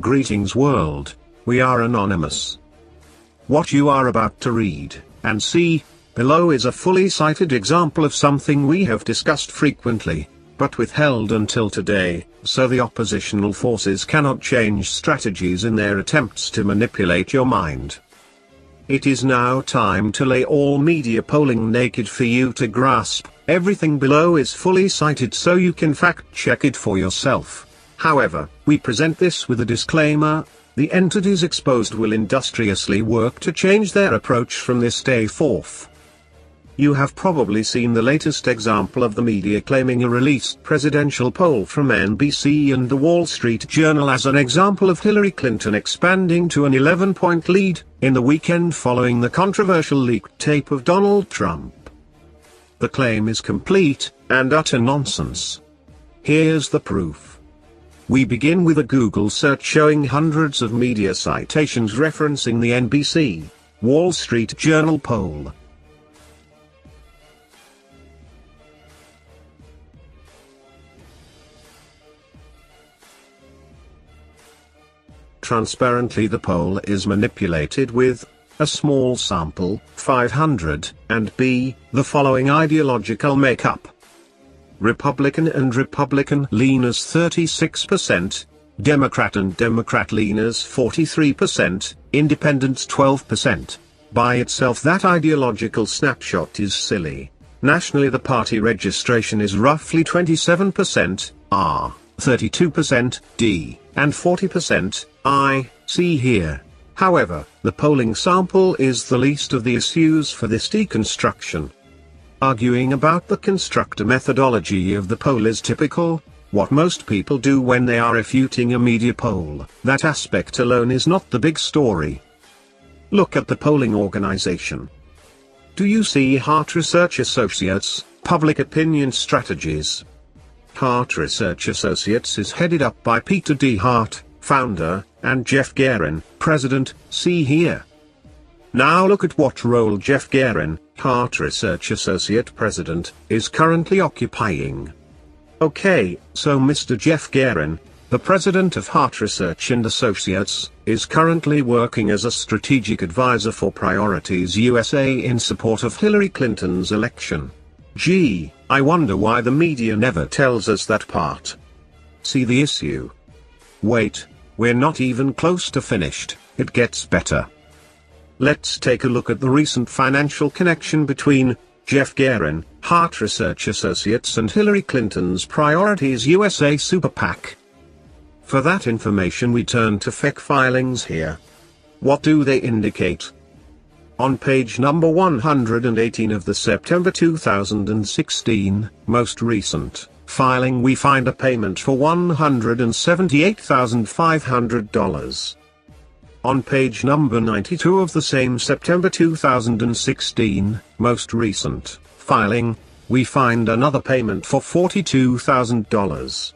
Greetings world, we are anonymous. What you are about to read, and see, below is a fully cited example of something we have discussed frequently, but withheld until today, so the oppositional forces cannot change strategies in their attempts to manipulate your mind. It is now time to lay all media polling naked for you to grasp. Everything below is fully cited so you can fact check it for yourself. However, we present this with a disclaimer: the entities exposed will industriously work to change their approach from this day forth. You have probably seen the latest example of the media claiming a released presidential poll from NBC and the Wall Street Journal as an example of Hillary Clinton expanding to an 11-point lead in the weekend following the controversial leaked tape of Donald Trump. The claim is complete and utter nonsense. Here's the proof. We begin with a Google search showing hundreds of media citations referencing the NBC, Wall Street Journal poll. Transparently, the poll is manipulated with a small sample, 500, and b, the following ideological makeup. Republican and Republican leaners 36%, Democrat and Democrat leaners 43%, Independents 12%. By itself, that ideological snapshot is silly. Nationally, the party registration is roughly 27%, R, 32%, D, and 40%, I, see here. However, the polling sample is the least of the issues for this deconstruction. Arguing about the constructor methodology of the poll is typical, what most people do when they are refuting a media poll. That aspect alone is not the big story. Look at the polling organization. Do you see Hart Research Associates, Public Opinion Strategies? Hart Research Associates is headed up by Peter D. Hart, founder, and Jeff Guerin, president, see here. Now look at what role Jeff Guerin, Hart Research Associate President, is currently occupying. Okay, so Mr. Jeff Guerin, the president of Hart Research and Associates, is currently working as a strategic advisor for Priorities USA in support of Hillary Clinton's election. Gee, I wonder why the media never tells us that part. See the issue? Wait, we're not even close to finished, it gets better. Let's take a look at the recent financial connection between Jeff Guerin, Hart Research Associates, and Hillary Clinton's Priorities USA Superpac. For that information, we turn to FEC filings here. What do they indicate? On page number 118 of the September 2016, most recent, filing, we find a payment for $178,500. On page number 92 of the same September 2016, most recent, filing, we find another payment for $42,000.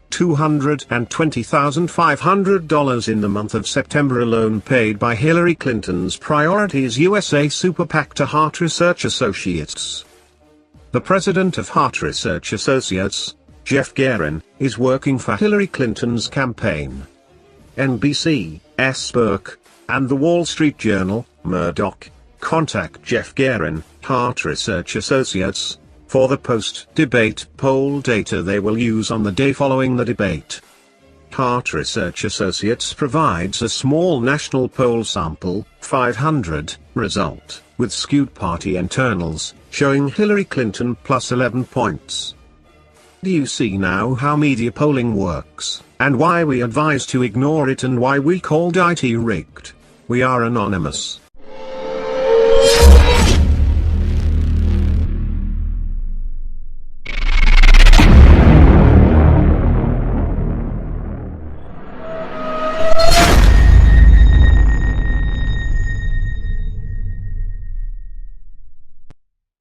$220,500 in the month of September alone paid by Hillary Clinton's Priorities USA Superpac to Hart Research Associates. The president of Hart Research Associates, Jeff Guerin, is working for Hillary Clinton's campaign. NBC, Burke, and the Wall Street Journal, Murdoch, contact Jeff Guerin, Hart Research Associates, for the post-debate poll data they will use on the day following the debate. Hart Research Associates provides a small national poll sample, 500, result, with skewed party internals, showing Hillary Clinton plus 11 points. Do you see now how media polling works, and why we advise to ignore it and why we called it rigged? We are anonymous.